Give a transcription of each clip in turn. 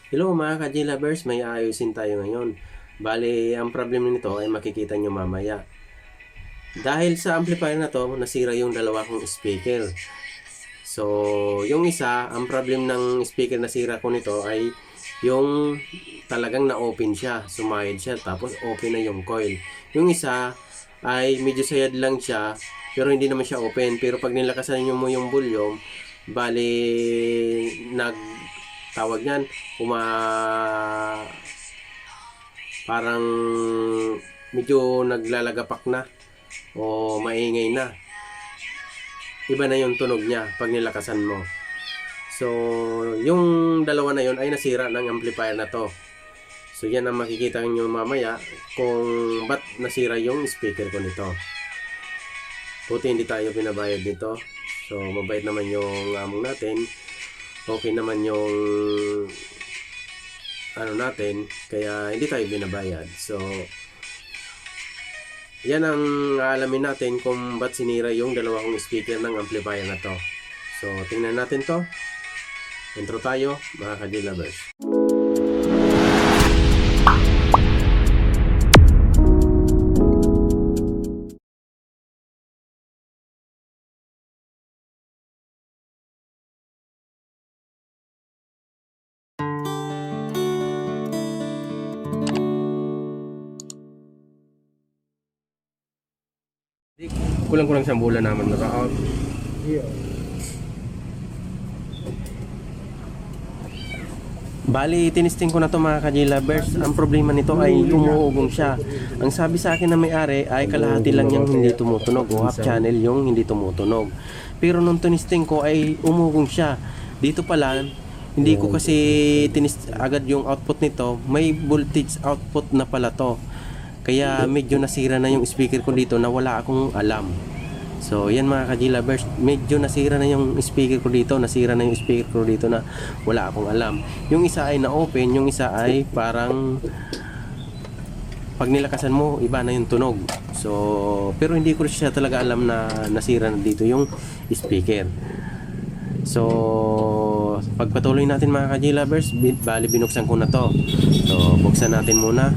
Hello mga ka lovers, may ayusin tayo ngayon. Bale, ang problem nito ay makikita nyo mamaya. Dahil sa amplifier na to, nasira yung dalawa kong speaker. So, yung isa, ang problem ng speaker na sira ko nito ay yung talagang na-open siya, sumayad siya, tapos open na yung coil. Yung isa ay medyo sayad lang siya, pero hindi naman siya open. Pero pag nilakasan nyo mo yung volume, bali tawag niyan, parang medyo naglalagapak na o maingay na. Iba na yung tunog niya pag nilakasan mo. So, yung dalawa na yun ay nasira ng amplifier na to. So, yan ang makikita nyo mamaya kung ba't nasira yung speaker ko nito. Buti hindi tayo pinabayad dito. So, mabait naman yung among natin. Okay naman yung natin, kaya hindi tayo binabayad. So, yan ang aalamin natin kung ba't sinira yung dalawang speaker ng amplifier na to. So, tingnan natin to. Intro tayo, mga ka-G-lovers. Kulang-kulang siyang bulan naman naka-out. Bali, tinisting ko na to mga ka-G-lovers. Ang problema nito ay tumuugong siya. Ang sabi sa akin na may-ari ay kalahati lang yung hindi tumutunog o half channel yung hindi tumutunog. Pero nung tinisting ko ay umugong siya. Dito pala, hindi ko kasi agad yung output nito. May voltage output na pala to. Kaya medyo nasira na yung speaker ko dito na wala akong alam. So yan mga ka-G-lovers, medyo nasira na yung speaker ko dito, na wala akong alam. Yung isa ay na-open, yung isa ay parang pag nilakasan mo, iba na yung tunog. So, pero hindi ko siya talaga alam na nasira na dito yung speaker. So, pagpatuloy natin mga ka-G-lovers, bali binuksan ko na to. So, buksan natin muna.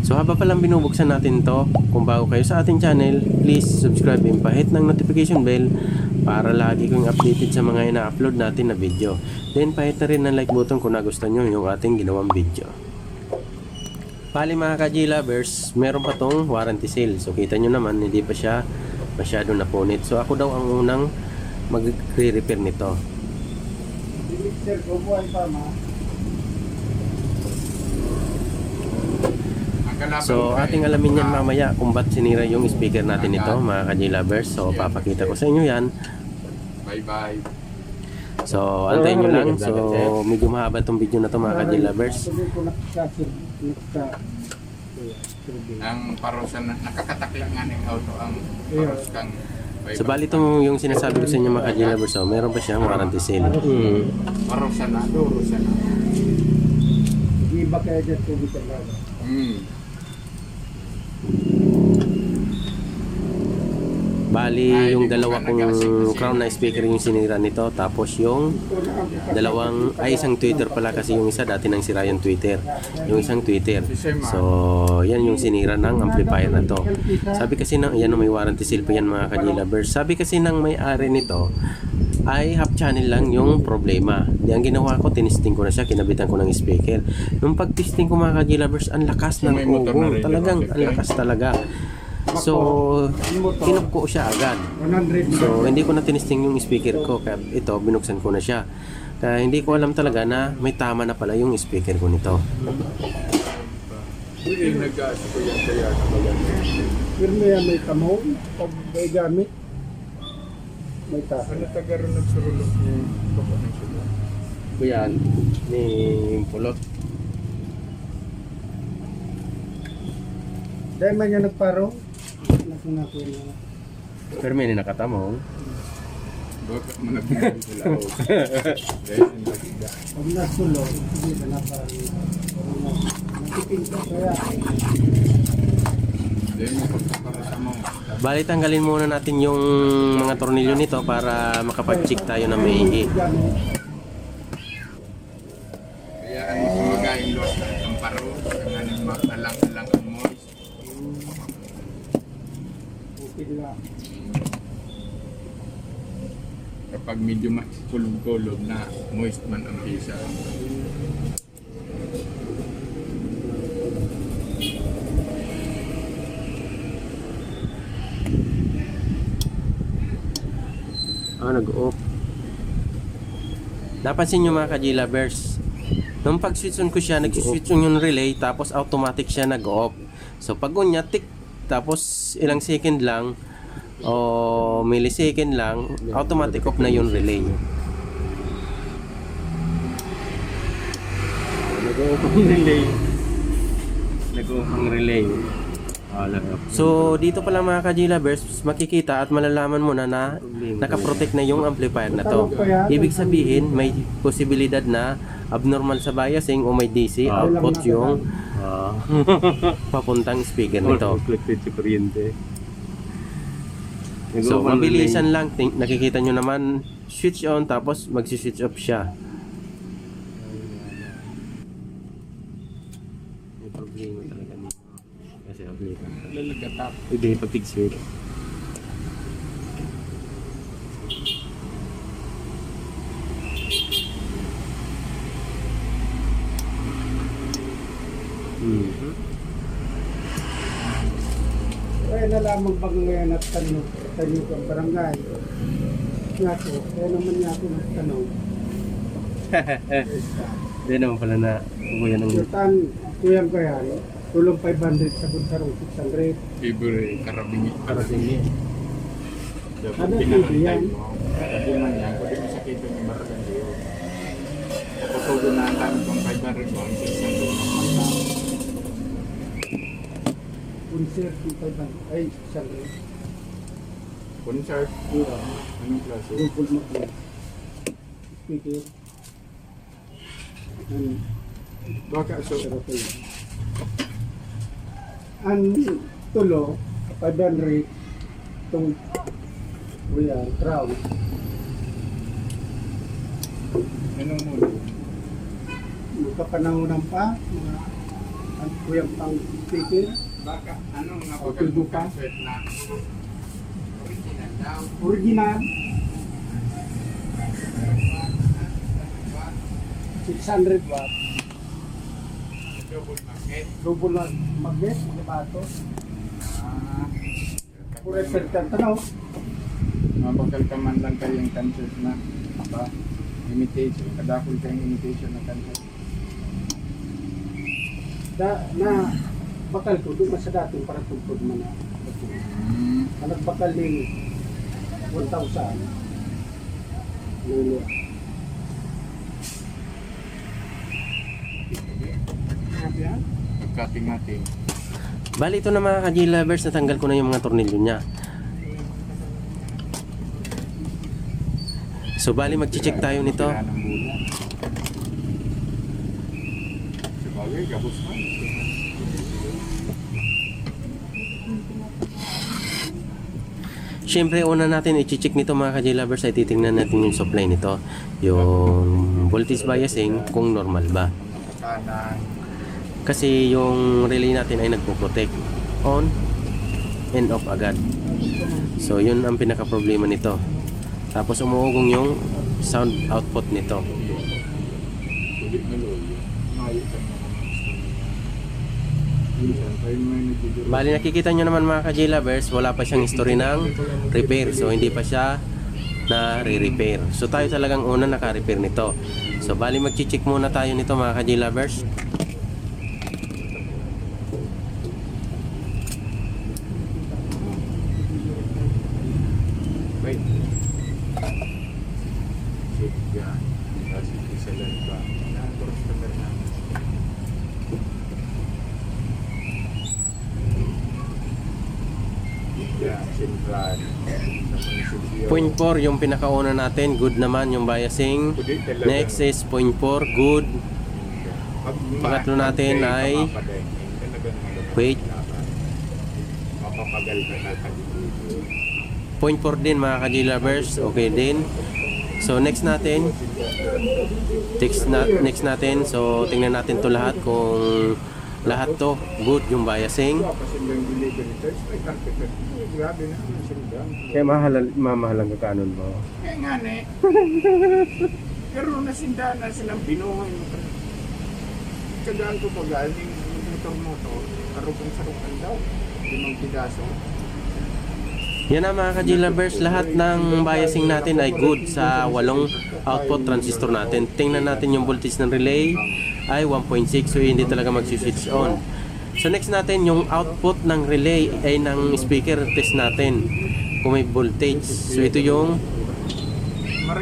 So haba palang binubuksan natin to, kung bago kayo sa ating channel, please subscribe and pahit ng notification bell para lagi kong updated sa mga ina-upload natin na video. Then pahit na rin ng like button kung nagustuhan nyo yung ating ginawang video. Bali mga ka-G-lovers, meron pa tong warranty sale. So kita nyo naman, hindi pa siya masyado napunit. So ako daw ang unang mag-re-repair nito. So ating alamin yan mamaya kung ba't sinira yung speaker natin ito mga ka-G-lovers. So papakita ko sa inyo yan. Bye bye. So antayin nyo lang. So medyo mahaba itong video na to mga ka-G-lovers. Ang parusan nakakatakla nga ng auto ang parus kang So bali itong yung sinasabi ko sa inyo mga ka-G-lovers. So meron pa siyang warranty sale. parusan na, durusan na. Iba kaya dyan tubig talaga. Bali yung dalawa kong crown na speaker yung sinira nito. Tapos yung isang tweeter pala kasi yung isa dati nang sira yung tweeter. Yung isang tweeter. So yan yung sinira ng amplifier na to. Sabi kasi yan may warranty sale pa yan mga ka-G-lovers. Sabi kasi ng may-ari nito ay half channel lang yung problema. Di ang ginawa ko, tinisting ko na siya, kinabitan ko ng speaker. Nung pag-testing ko mga ka-G-lovers, ang lakas ng ugong. Talagang ang lakas talaga. So, kinop ko siya agad. So, hindi ko na tinisting yung speaker ko. Kaya ito, binuksan ko na siya. Kaya hindi ko alam talaga na may tama na pala yung speaker ko nito. Hindi nag-aas ko yan kaya na maganda. Pero may tamaw, pag may gamit, may taas. Ano taga rin nagsurulok yung baka ng sulo? Kuyan, ni Pulot. Dahil man niya nagparo, nakunako niya. Pero may nakatamo. Bakit mo nagbilang sila o? Dahil yung nagda. Pag nasulong, hindi ba na parang nakipin ka kaya. Dahil mo pagkaparasa mo. Bali, tanggalin muna natin yung mga tornilyo nito para makapag-check tayo ng maigi. kapag medyo kulog-kulog na moist man ang pisa. Nag-off. Napansin nyo mga ka-J lovers, nung pag-switch on ko siya, nag-switch on yung relay, tapos automatic siya nag-off. So pag on niya, tick, tapos ilang second lang, o millisecond lang, automatic off na yung relay. Nag-off ang relay. Nag-off ang relay. So dito pala mga ka-J lovers, makikita at malalaman mo na nakaprotect na yung amplifier na to. Ibig sabihin may posibilidad na abnormal sa biasing o may DC output yung papuntang speaker nito. So mabilisan lang, nakikita nyo naman switch on tapos magsi-switch off siya. May problema talaga nito. Kasi Lalagatap. hindi pag-switch. Kaya nalaman bang ngayon at tanong ang barangay. Nga ko, kaya naman niya ako nagtanong. Hindi naman pala na kuya ng Sultan, kuyang kaya, tulong 500 sa buntarong 600. Favorite karabingi. Karabingi. Ano pwede yan? Hindi man yan. Kung di mo sakito ni Maragandi. Kapag na ang tanong kung 500 mo, ang 600 mo mata. Concert yung 500, ay 600. Concert. Anong klase? Double mag speaker. Baka so. Ang tulo, 500, itong crown. Anong mulo? Magkapanahonan pa, mga ang kuyang pang speaker. Baka anong Okay, buka. concert na original daw. Original, 600 watt. Double magnet. Double magnet, mga bato. Ah. Pura certain tanaw. Mabakal ka man lang kayong concert na ba? Imitation. Kadakol kayong imitation ng concert. Na bakal ko, doon sa dating para tugtog man na. Ang nagbakal ni 1,000. Lulu. Pagkating-ating. Bali ito na mga ka-J lovers, natanggal ko na yung mga tornilyo niya. So bali magche-check tayo nito. Sabagay, gabos man. Siyempre una natin i-check nito mga ka-J lovers ay titingnan natin yung supply nito. Yung voltage biasing kung normal ba. Kanan. Kasi yung relay natin ay nagpo-protect on and off agad. So yun ang pinaka problema nito. Tapos umuugong yung sound output nito. Sulit na loyo. Ngayon ka naman. Minsan, tayo may nagdidiro. Bali nakikita nyo naman mga ka-J lovers, wala pa siyang history ng repair. So hindi pa siya na re-repair. So tayo talagang una naka-repair nito. So bali mag-check muna tayo nito mga ka-J lovers. Wait. Check yan. Tapos isa lang ba? Yan, customer na. Yan, sentral. 0.4 yung pinakauna natin, good naman yung biasing. Next is 0.4, good. Pangatlo natin ay wait. Mapapagal ka na kalimutan. 0.4 din mga ka-J lovers, okay din. So next natin, next natin, so tingnan natin to lahat kung lahat to good yung biasing. Kasi yung delivery charge, may carpenter. Grabe na. Kaya mamahalang ka kanon mo. Kaya nga ne. Pero nasinda na silang binuhay mo. Kagaan ko pa galing motor-motor. Karupang-sarupan daw. 5 pidaso. Yan na mga ka-G-Lovers, lahat ng biasing natin ay good sa 8 output transistor natin. Tingnan natin yung voltage ng relay ay 1.6, so hindi talaga mag-switch on. So next natin yung output ng relay ay ng speaker, test natin kung may voltage. So ito yung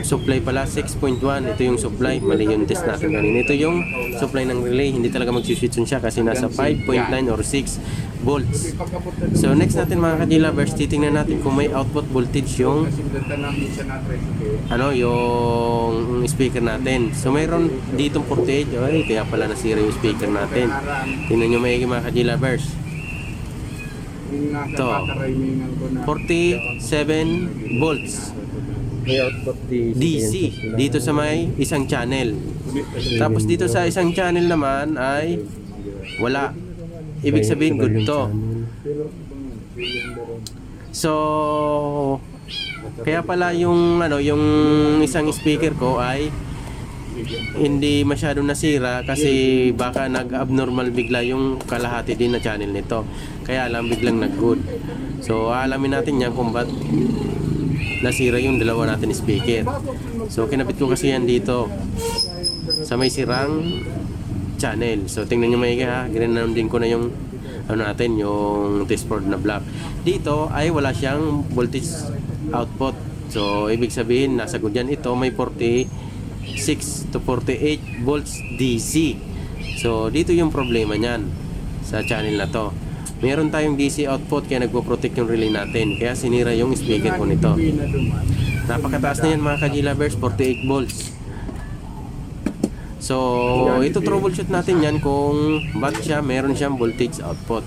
supply pala, 6.1. Ito yung supply, mali yung test natin kanina. Ito yung supply ng relay, hindi talaga mag-switch on siya kasi nasa 5.9 or 6 volts. So next natin mga ka-G-Lovers, titingnan natin kung may output voltage yung yung speaker natin. So mayroon ditong 48. Ay, kaya pala nasira yung speaker natin. Tingnan nyo maigi mga ka-G-Lovers. Ito, 47 volts. May output DC dito sa may isang channel. Tapos dito sa isang channel naman ay wala. Ibig sabihin good to. So kaya pala yung yung isang speaker ko ay hindi masyadong nasira kasi baka nag-abnormal bigla yung kalahati din na channel nito. Kaya lang biglang nag-good. So alamin natin yan kung ba't nasira yung dalawa natin speaker. So kinabit ko kasi yan dito sa may sirang channel. So tingnan nyo maigi ha, ginanam din ko na yung natin, yung test board na black. Dito ay wala siyang voltage output. So ibig sabihin nasa good yan. Ito may 46 to 48 volts DC. So dito yung problema niyan sa channel na to. Meron tayong DC output kaya nagpo-protect yung relay natin. Kaya sinira yung speaker ko nito. Napakataas na yan mga ka-G-Lovers, 48 volts. So, ito troubleshoot natin yan kung ba't siya meron siyang voltage output.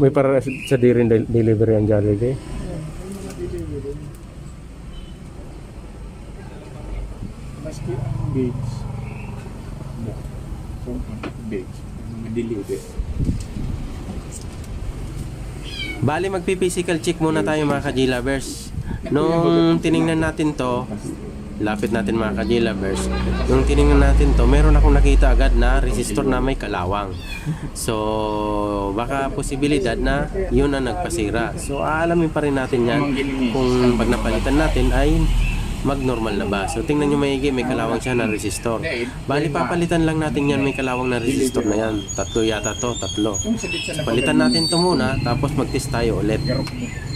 May para sa dirin delivery ang Jollibee. Maski ang gauge. Gauge. Delivery. Bali magpi-physical check muna tayo mga ka-G-Lovers. Nung tiningnan natin to, lapit natin mga ka-G-Lovers. Nung tiningnan natin to, meron akong nakita agad na resistor na may kalawang. So baka posibilidad na yun ang nagpasira. So aalamin pa rin natin yan kung pag napalitan natin ay mag-normal na ba. So tingnan nyo maigi, may kalawang siya na resistor. Bali papalitan lang natin yan, may kalawang na resistor na yan. 3 yata to, 3. So, palitan natin to muna, tapos mag-test tayo ulit.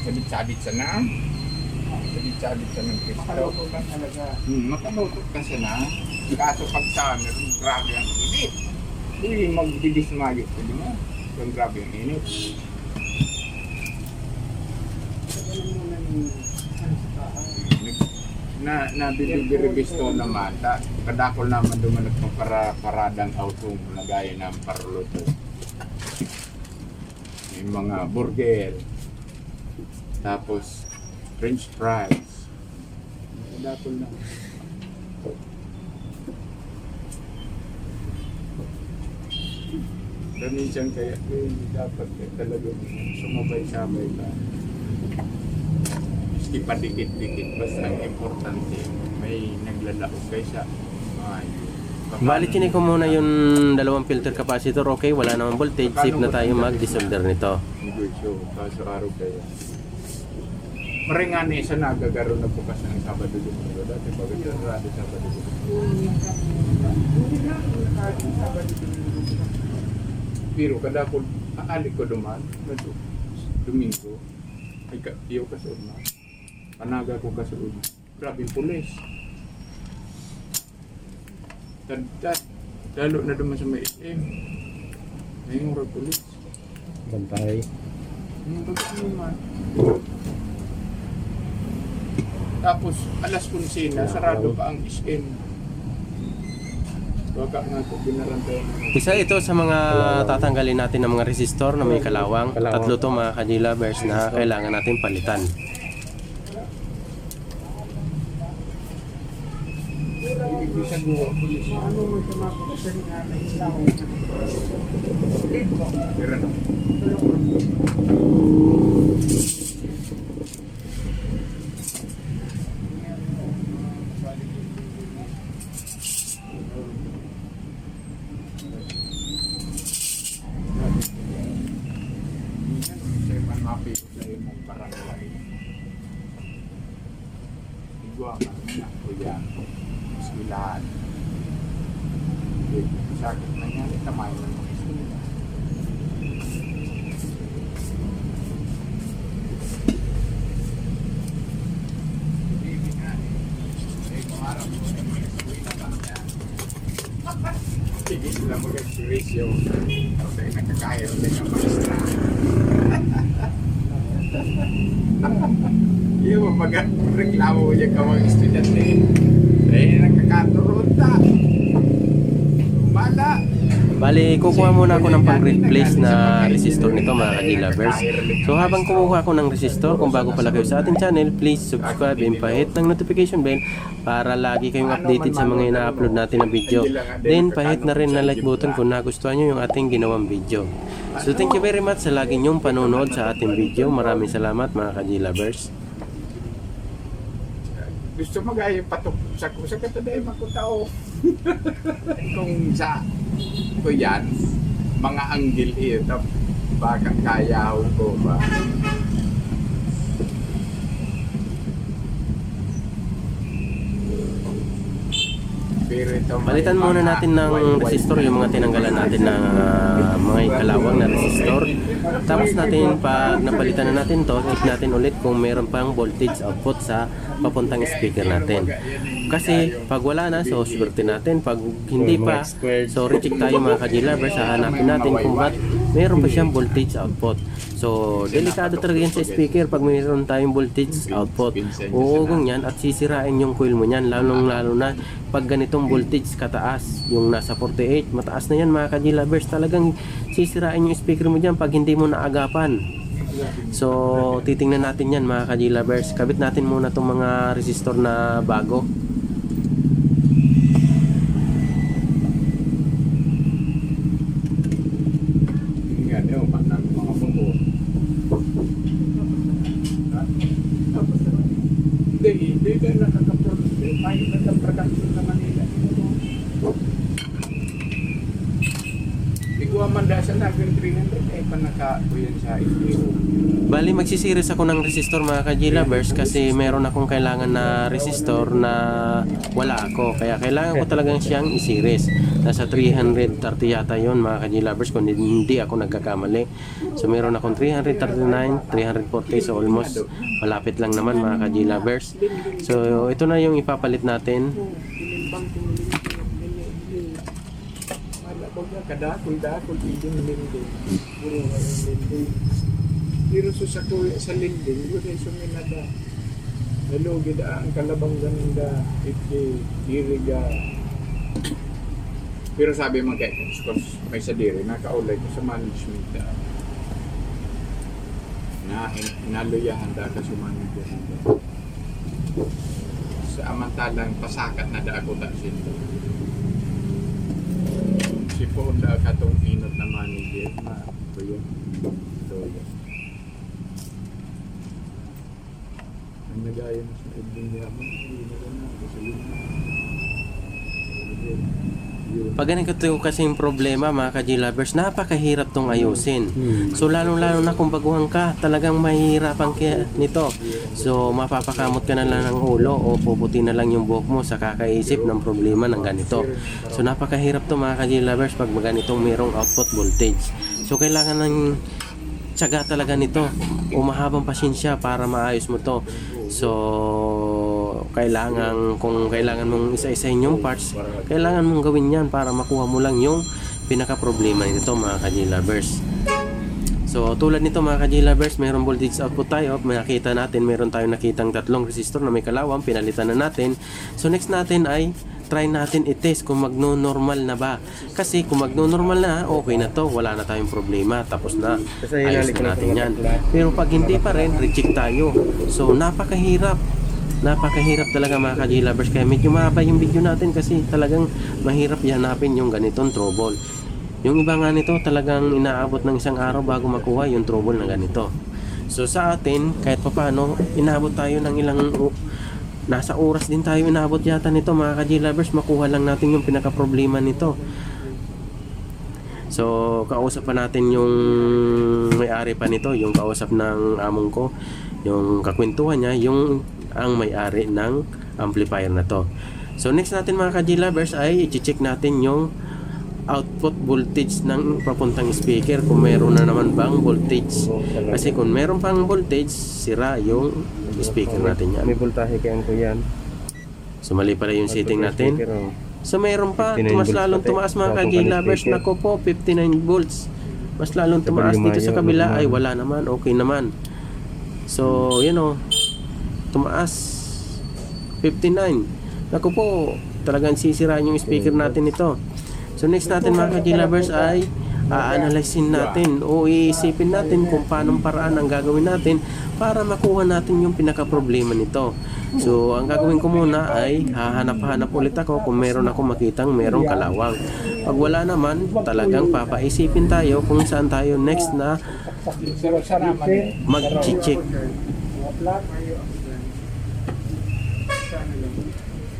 Sabit-sabit sa na. Sabit-sabit sa ng kristo. Makalutot ka siya na. Kaso pag sa meron, grabe ang init. Uy, magdidismayo ko din mo. Yung grabe ang init. Na dilibisto naman kadakol naman dumanag ng paradang auto na gaya ng paruluto, yung mga burger, tapos french fries, kadakol na ganun siyang kaya dapat talaga sumabay-sabay ka. Di pa dikit-dikit, basta ang importante may naglalaog kaysa Bali chinik ko muna yung 2 filter capacitor. Okay, wala namang voltage, safe na tayo mag-desolder nito. Negosyo, kaso araw kaya maringan isa na gagaro na bukas ng Sabado Domingo. Dati bagay yung rado Sabado Domingo. Pero kada ko aalik ko duman Domingo ay iyo ka sa una. Panaga ko kasuod. Grabe pulis. Tad lalo na duman sa may SM. May mura pulis. Bantay. Naman. Tapos alas 11 na sarado pa ang SM. Baka nga ko binarantay. Isa ito sa mga tatanggalin natin ng mga resistor na may kalawang. 3 to mga ka-G-Lovers na kailangan natin palitan. Hindi sa guwa. Ano mo ito mapulisan nga na ilaw? Pero ano? Saya manapi sa imong barangay. Igwa man na kuya. Silahan. Sakit na yan, tamay ng mga sila. Hindi nga eh. Kung araw mo sa mga eskwela ba niya? Sige sila mag-expresyo. Kasi nakakaya ulit ang maestra. Yung mag-reklamo mo yung kawang estudyante. Eh, nakakaturot na. Bala. Bali, kukuha muna ako ng pang-replace na resistor nito mga ka-G-lovers. So habang kumuha ako ng resistor, kung bago pala kayo sa ating channel, please subscribe and pahit ng notification bell para lagi kayong updated sa mga ina-upload natin na video. Then pahit na rin na like button kung nagustuhan nyo yung ating ginawang video. So thank you very much sa lagi nyong panonood sa ating video. Maraming salamat mga ka-G-lovers. Gusto magayon patok sa kusa ka taday makutao. Kung sa ko yan, mga anggil ito, baka kaya ko ba? Pero ito, Palitan muna natin ng resistor, yung mga tinanggalan natin na mga kalawang na resistor. Tapos natin, pag napalitan na natin to, check natin ulit kung meron pang voltage output sa papuntang speaker natin. Kasi pag wala na, so swerte natin. Pag hindi pa, so recheck tayo mga ka-G-lovers, hanapin natin kung ba't meron pa siyang voltage output. So delikado talaga yan sa speaker pag mayroon tayong voltage output. Uugong yan at sisirain yung coil mo yan, lalong-lalo na pag ganitong voltage kataas, yung nasa 48, mataas na yan mga ka-G-lovers, talagang sisirain yung speaker mo dyan pag hindi mo naagapan. So titingnan natin yan mga ka-G-lovers. Kabit natin muna itong mga resistor na bago. Nga daw, mga buto. Hindi ka nakaka-produce. May nagka-production sa Manila. Ikaw man dahil sa naging 300 ay panaka-kuyan sa ito. Bali magsisiris ako ng resistor mga ka-G-lovers kasi meron akong kailangan na resistor na wala ako. Kaya kailangan ko talagang siyang isiris. Nasa 330 yata yon mga ka-G-lovers kung hindi ako nagkakamali. So meron akong 339, 340, so almost malapit lang naman mga ka-G-lovers. So ito na yung ipapalit natin. Kadakol idong linding. Puro linding. Pero sa linding, yun ay suminada. Nalugi da ang kalabang ganda, iriga. Pero sabi mo kay may sadiri, nakaulay ko sa management da. Na inaluyahan da ka sa management. Sa amantalang pasakat na da ako da sindo. Si Ponda katong inot na manager na ito yun. Ang nagaya mo sa ibang yaman, hindi na rin ako sa Pag ganito kasi yung problema mga ka-G-lovers, napakahirap tong ayusin. So lalong-lalo na kung baguhan ka, talagang mahihirapan ka nito. So mapapakamot ka na lang ng ulo o puputi na lang yung buhok mo sa kakaisip ng problema ng ganito. So napakahirap to mga ka-G-lovers pag ganitong mayroong output voltage. So kailangan ng tiyaga talaga nito o mahabang pasensya para maayos mo to. So kung kailangan mong isa-isahin yung parts, kailangan mong gawin yan para makuha mo lang yung pinaka-problema nito mga ka-G-lovers. So tulad nito mga ka-G-lovers, mayroong voltage output tayo. Makita natin, mayroon tayong nakitang tatlong resistor na may kalawang, pinalitan na natin. So next natin ay try natin i-test kung magno-normal na ba. Kasi kung magno-normal na, okay na to, wala na tayong problema, tapos na, ayos na natin yan. Pero pag hindi pa rin, recheck tayo. So napakahirap Napakahirap talaga mga ka-J-Lovers, kaya medyo mahaba yung video natin kasi talagang mahirap hanapin yung ganitong trouble. Yung iba nga nito talagang inaabot ng isang araw bago makuha yung trouble na ganito. So sa atin, kahit pa paano, inaabot tayo ng nasa oras din tayo inaabot yata nito mga ka-J-Lovers, makuha lang natin yung pinaka-problema nito. So kausap pa natin yung may-ari pa nito, yung kausap ng among ko, yung kakwentuhan niya, yung ang may-ari ng amplifier na to. So next natin mga ka-J-Lovers ay i-check natin yung output voltage ng papuntang speaker, kung meron na naman bang voltage. Kasi kung meron pang voltage, sira yung speaker natin yan. May voltahe kaya ko yan. So mali pala yung setting natin. So meron pa, 59 mas volts lalong pati. tumaas mga Tapos ka-J-Lovers. speaker. Nako po, 59 volts. Mas lalong tumaas dito sa kabila ay wala naman, okay naman. So yan o, tumaas 59. Nako po, talagang sisirain yung speaker natin ito. So next natin mga ka-J-Lovers ay a-analyzein natin o iisipin natin kung paanong paraan ang gagawin natin para makuha natin yung pinaka-problema nito. So ang gagawin ko muna ay hahanap-hanap ulit ako kung meron ako makitang merong kalawang. Pag wala naman, talagang papaisipin tayo kung saan tayo next na Pero sa naman eh. mag-check.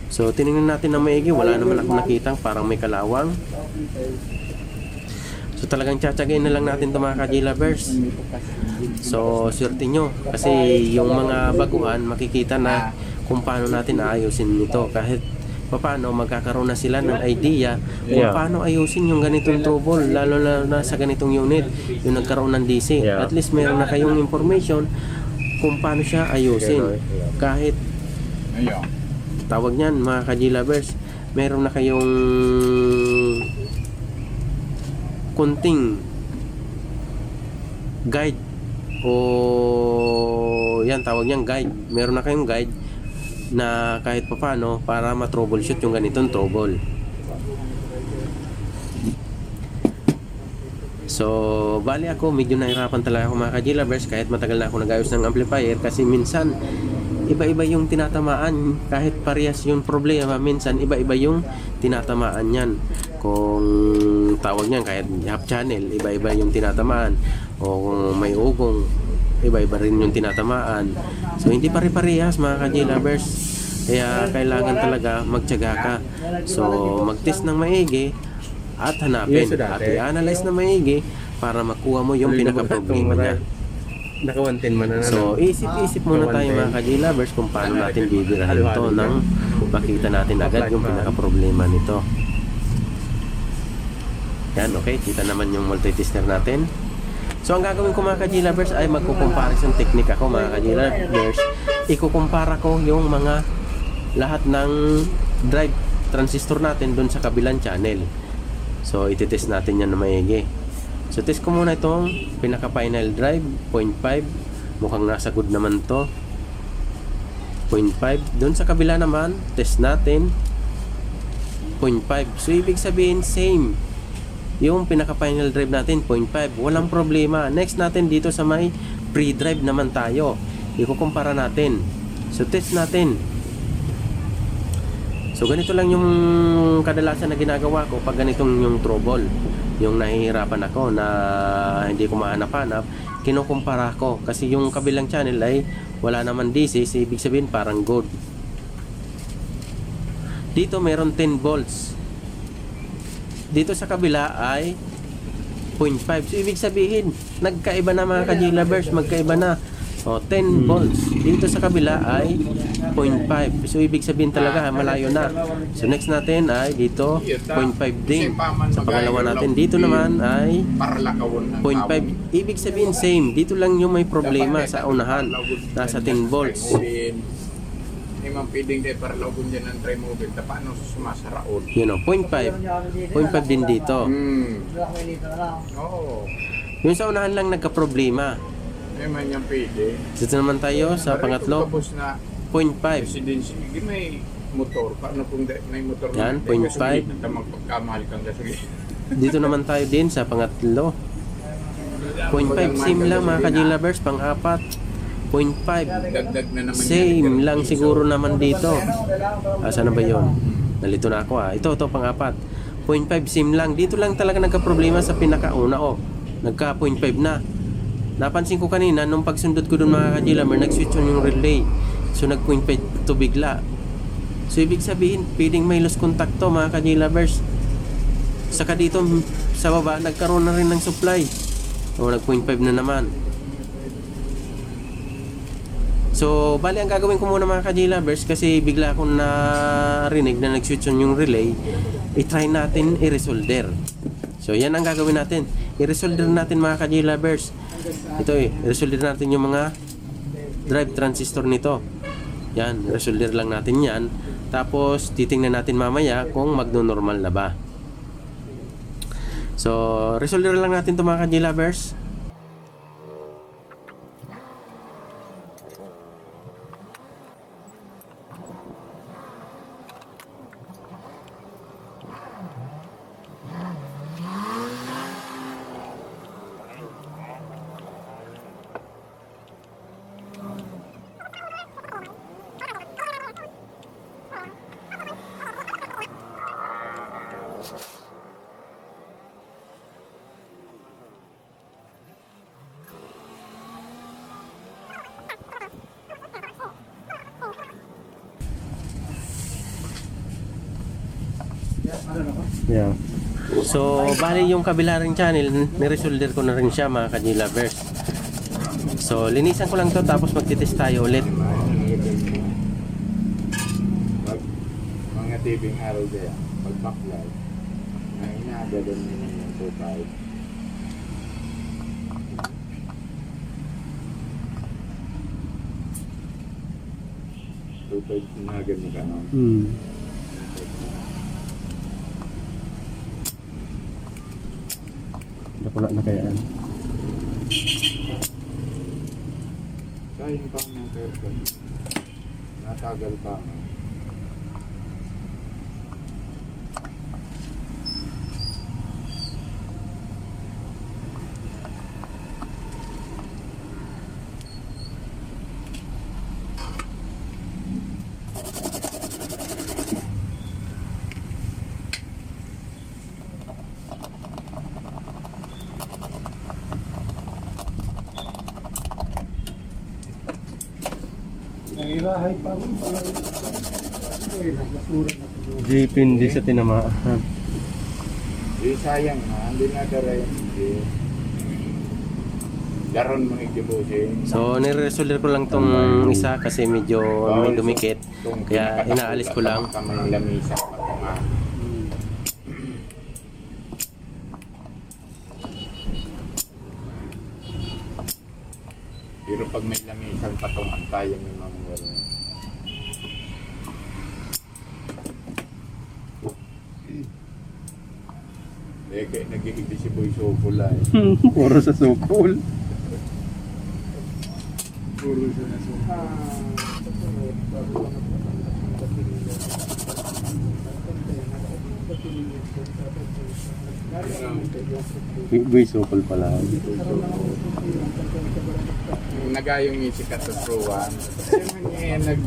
So tinignan natin na maigi, wala naman ako nakitang parang may kalawang. So talagang tsatsagain na lang natin ito mga ka-J-Lovers. So swerte nyo kasi yung mga baguhan makikita na kung paano natin aayusin ito. Kahit paano magkakaroon na sila ng idea kung paano ayusin yung ganitong trouble, lalo na sa ganitong unit, yung nagkaroon ng DC. At least meron na kayong information kung paano siya ayusin. Kahit Ayun. tawag niyan mga ka-J-Lovers, meron na kayong kunting guide o yan tawag niyan guide. Meron na kayong guide na kahit paano para ma-troubleshoot yung ganitong trouble. So, bali ako medyo nahirapan talaga ako mga ka-J-Lovers kahit matagal na ako nag-ayos ng amplifier kasi minsan iba-iba yung tinatamaan. Kahit parehas yung problema, minsan iba-iba yung tinatamaan yan. Kung tawag niyan kahit half channel, iba-iba yung tinatamaan. O kung may ugong, iba-iba rin yung tinatamaan. So hindi pare-parehas mga ka-J-Lovers, kaya kailangan talaga magtiyaga ka. So mag-test ng maigi at hanapin at i-analyze na maigi para makuha mo yung pinaka-problema niya. Naka 110 man na. So isip-isip muna tayo mga ka-J-Lovers kung paano natin bibirahin ito nang makita natin agad yung pinaka-problema nito. Yan, okay, kita naman yung multi-tester natin. So ang gagawin ko mga ka-J-Lovers ay magko-comparison technique ako mga ka-J-Lovers. Ikukumpara ko yung mga lahat ng drive transistor natin doon sa kabilang channel. So ititest natin yan na maigi. So test ko muna itong pinaka-final drive 0.5. Mukhang nasa good naman to. 0.5. Doon sa kabila naman, test natin 0.5. So ibig sabihin same. Yung pinaka-final drive natin 0.5, walang problema. Next natin dito sa may pre-drive naman tayo. Ikukumpara natin. So test natin. So ganito lang yung kadalasan na ginagawa ko pag ganitong yung trouble. Yung nahihirapan ako na hindi ko mahanap-hanap, kinukumpara ko. Kasi yung kabilang channel ay wala naman DC, so ibig sabihin parang good. Dito meron 10 volts. Dito sa kabila ay 0.5. So ibig sabihin, nagkaiba na mga ka-J-Lovers, magkaiba na. O 10 volts. Dito sa kabila ay 0.5. So ibig sabihin talaga malayo na. So next natin ay dito 0.5 din. Sa pangalawa natin dito naman ay 0.5. Ibig sabihin same. Dito lang yung may problema sa unahan. Nasa 10 volts. Hindi man pwedeng kayo para lagun dyan ng try mobile. Paano sumasaraon? Yun o, 0.5. 0.5 din dito. Oo. Yung sa unahan lang nagka-problema. May man yung pwede. Dito naman tayo sa pangatlo, Tapos na 0.5. residency. Hindi may motor. Paano kung may motor Yan, 0.5. Magpagkamahal kang gasoli. Dito naman tayo din sa pangatlo. 0.5 sim lang mga ka-J-Lovers. Pang-apat 0.5. Dagdag na naman Same lang siguro naman dito. Saan na ba yun? Nalito na ako Ito, pang-apat. 0.5 same lang. Dito lang talaga nagka-problema sa pinakauna Nagka 0.5 na. Napansin ko kanina, nung pagsundot ko dun mga ka-G-Lover, nag-switch on yung relay. So nag 0.5 to bigla. So ibig sabihin, pwedeng may lost contact to mga ka-G-Lovers. Saka dito sa baba, nagkaroon na rin ng supply. Nag 0.5 na naman. So, bali ang gagawin ko muna mga ka-G-Lovers, kasi bigla akong narinig na nag-switch on yung relay, i-try natin i-resolder. So, yan ang gagawin natin. I-resolder natin mga ka-G-Lovers. Ito i-resolder natin yung mga drive transistor nito. Yan, resolder lang natin yan. Tapos, titingnan natin mamaya kung magno-normal na ba. So, resolder lang natin ito mga ka-G-Lovers. Yeah. So, bali yung kabila ring channel, niresolder ko na rin siya mga ka-G-Lovers. So, linisan ko lang to tapos magtitest tayo ulit. Mga tibing araw dyan, pag-backlight, na inagalan nyo yung 2.5. 2.5 sinagan mo ka, no? Nakulat na kayaan. Sayang pa ng person. Natagal pa nga. Nangirahay pa rin pala. Ay, naglasura na ito. Jeep hindi sa tinamaan. Sayang nga, hindi na daray. Daron mo i-deposit. So, nire-resolder ko lang tong isa kasi medyo may dumikit. Kaya inaalis ko lang. Kamang lamisa pa nga. Pero pag may lamisan patungan tayo may mga gano'n. Kaya nag-iigdi si Boy Sokol ay. Puro sa sukol. Puro siya na Sokol. Boy sukol pala. Nagayong isikat sa Truwan. Kasi nag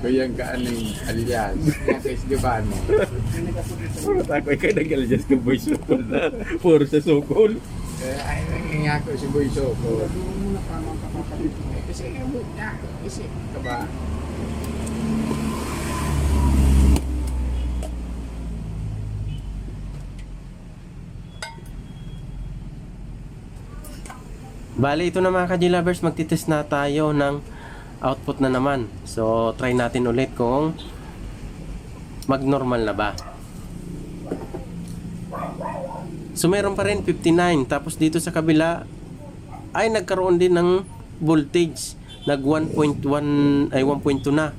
kuyang kaaning alias. Nasa Esdibano. Puro takoy kayo nag-alyas ka boy sukol na. Puro sa sukol. Ay, nangyayako si Boy Sokol. Kasi abot niya. Kasi ka ba? Bali, ito na mga ka-G-Lovers, magtitest na tayo ng output na naman. So, try natin ulit kung mag-normal na ba. So, meron pa rin 59. Tapos dito sa kabila, ay nagkaroon din ng voltage. Nag 1.1, ay 1.2 na.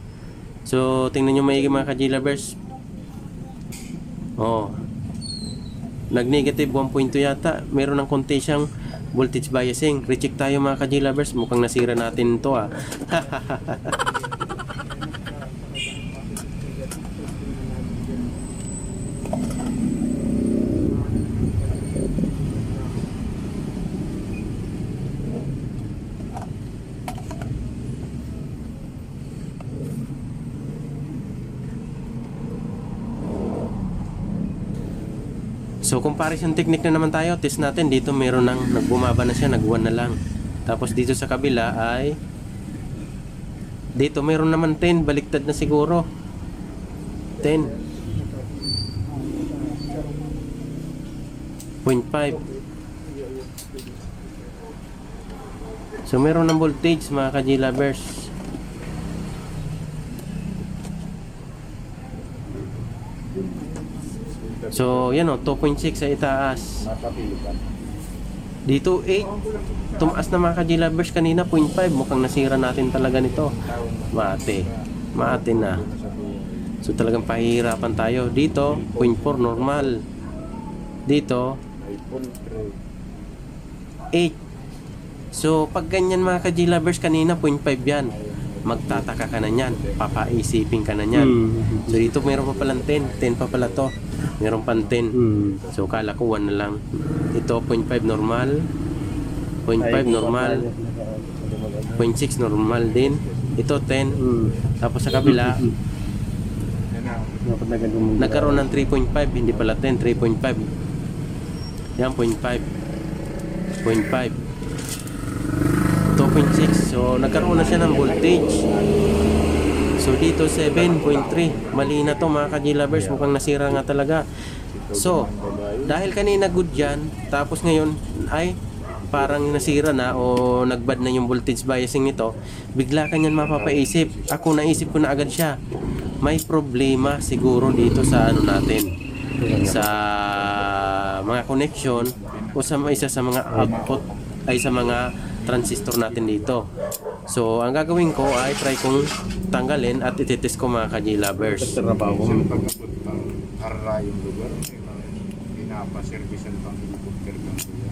So, tingnan nyo maigi mga ka-G-Lovers. Oh. Nag-negative 1.2 yata. Meron ng konti siyang voltage biasing. Recheck tayo mga ka-G-Lovers. Mukhang nasira natin ito So comparison technique na naman tayo. Test natin dito, meron nang nagbumaba na siya, nag-1 na lang. Tapos dito sa kabila ay dito meron naman 10, baliktad na siguro. 10. 0.5. So meron ng voltage mga ka-G-lovers. So yan o, 2.6 sa itaas. Dito 8. Tumaas na mga ka-G-lovers kanina 0.5. Mukhang nasira natin talaga nito. Mate na. So talagang pahihirapan tayo. Dito 0.4 normal. Dito 8. So pag ganyan mga ka-G-lovers kanina 0.5 yan. Magtataka ka na yan, papaisipin ka na yan. So dito meron pa palang 10 pa pala to, meron pang 10. So kala ko 1 na lang. Ito 0.5 normal, 0.5 normal, 0.6 normal din. Ito 10. Tapos sa kabila nagkaroon ng 3.5, hindi pala 10, 3.5. Yan 0.5, 0.5, 2.6. So nagkaroon na siya ng voltage. So dito 7.3. Mali na to mga ka-G-lovers, mukhang nasira nga talaga. So dahil kanina good yan, tapos ngayon ay parang nasira na o nagbad na yung voltage biasing nito, bigla ka niyan mapapaisip. Ako naisip ko na agad siya, may problema siguro dito sa ano natin, sa mga connection o sa isa sa mga output ay sa mga transistor natin dito. So ang gagawin ko ay try kong tanggalin at ititest ko mga ka-G-lovers. Harra yung lugar. Pinapaservisan pang helicopter ng kuya.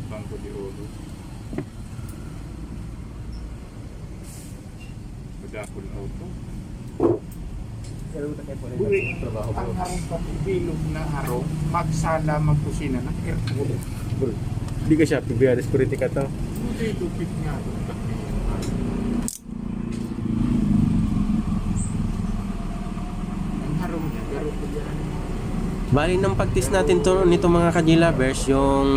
Bangko de Oro. Badakul auto. Ang harong bilog na harong, magsala, magkusina ng airport. Hindi ka siya, PBR security ka to. Hindi, tupit nga. Ang harong niya, pero Bali ng pag-test natin to, nito mga ka-G-lovers, yung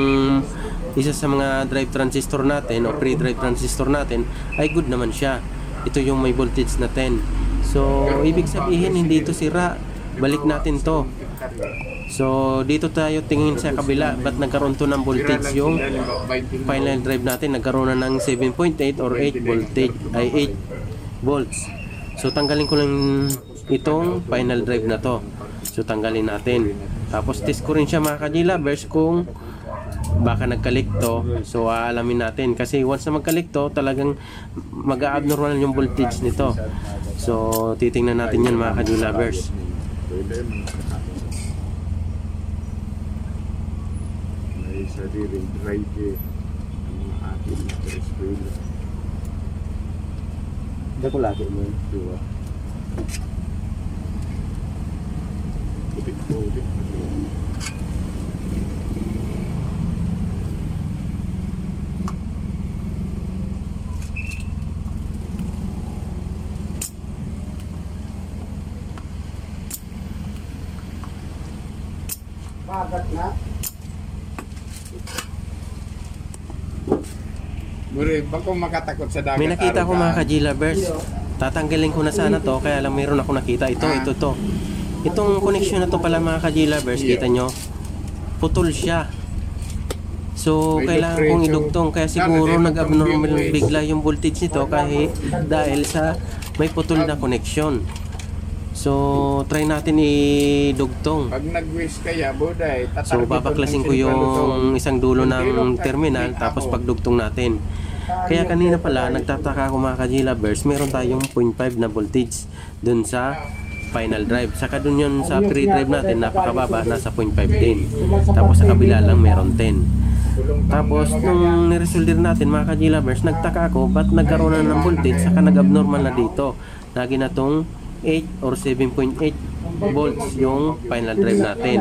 isa sa mga drive transistor natin o pre-drive transistor natin ay good naman siya. Ito yung may voltage na 10. So ibig sabihin hindi ito sira. Balik natin to. So dito tayo tingin sa kabila, ba't nagkaroon to ng voltage yung final drive natin, nagkaroon na ng 7.8 or 8 voltage ay 8 volts. So tanggalin ko lang itong final drive na to. So tanggalin natin. Tapos test ko rin siya mga ka-G-lovers kung baka nagkalikto. So aalamin natin kasi once na magkalikto talagang mag-abnormal yung voltage nito. So titingnan natin yan mga ka-G-lovers. may sariling drive ang mga ating eskwela. Hindi ko lagi mo yun. Diba? Ulit. Bagat na. Bure, bako makatakot sa dagat. May nakita ko araw mga ka. ka-G-lovers. Tatanggalin ko na sana to, kaya lang mayroon ako nakita. Ito. Itong connection na to pala mga ka-G-lovers, kita nyo, putol siya. So May kailangan kong depression. idugtong, kaya siguro Dati, nag-abnormal magpapabilis. bigla yung voltage nito kahit dahil sa may putol na connection. So try natin idugtong. Pag nag-wish kaya, boday, So babaklasin ko yung isang dulo ng terminal tapos pagdugtong natin. Kaya kanina pala nagtataka ako mga ka-G-lovers, meron tayong 0.5 na voltage dun sa final drive. Saka dun yun sa pre-drive natin napakababa, nasa 0.5 din. Tapos sa kabila lang meron 10. Tapos nung niresolder natin mga ka-G-lovers, nagtaka ako ba't nagkaroon na ng voltage saka nag-abnormal na dito. Lagi na tong 8 or 7.8 volts yung final drive natin.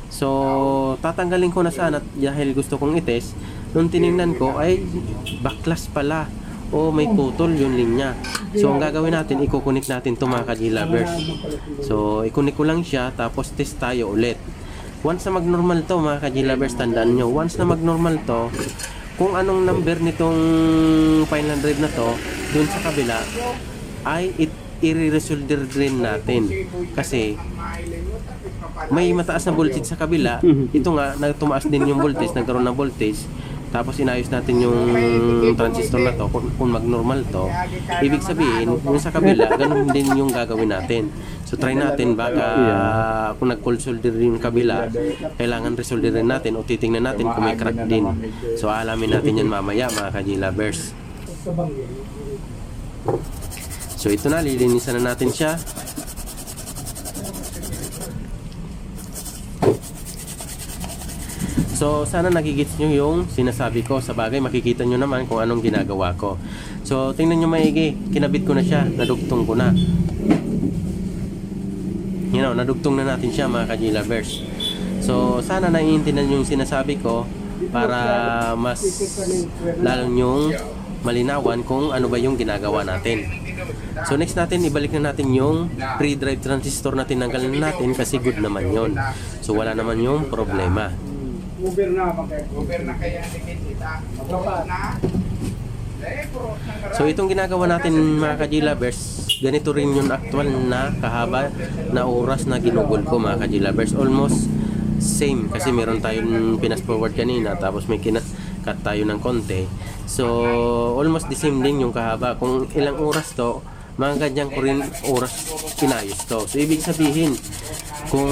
So tatanggalin ko na sana dahil gusto kong itest. Nung tinignan ko ay baklas pala o may putol yung linya. So ang gagawin natin, i-connect natin to mga ka-G-lovers. So i-connect ko lang siya, tapos test tayo ulit. Once na mag-normal to mga ka-G-lovers, tandaan nyo, once na mag-normal to, kung anong number nitong final drive na to dun sa kabila ay i-resolder rin natin, kasi may mataas na voltage sa kabila. Ito nga, tumaas din yung voltage, nagkaroon ng voltage. Tapos inayos natin yung transistor na to. Kung mag-normal to, ibig sabihin yung sa kabila, ganun din yung gagawin natin. So try natin, baka kung nag-cold solder yung kabila, kailangan resolder rin natin o titingnan natin kung may crack din. So alamin natin yan mamaya mga ka-G-lovers. So ito na, lilinisan na natin siya. So sana nagigits nyo yung sinasabi ko. Sa bagay, makikita nyo naman kung anong ginagawa ko. So tingnan nyo maigi, kinabit ko na siya, nadugtong ko na. You know, nadugtong na natin siya mga ka-G-lovers. So sana naiintindihan nyo yung sinasabi ko, para mas lalo nyong malinawan kung ano ba yung ginagawa natin. So next natin, ibalik na natin yung pre-drive transistor na tinanggal na natin, kasi good naman yon. So wala naman yung problema. Uber na kaya ni Kita. Na. So itong ginagawa natin mga ka-G-lovers, ganito rin yung actual na kahaba na oras na ginugol ko mga ka-G-lovers. Almost same, kasi meron tayong pinas forward kanina, tapos may cut tayo ng konti. So almost the same din yung kahaba. Kung ilang oras to, mga ganyan ko rin oras pinayos to. So ibig sabihin, kung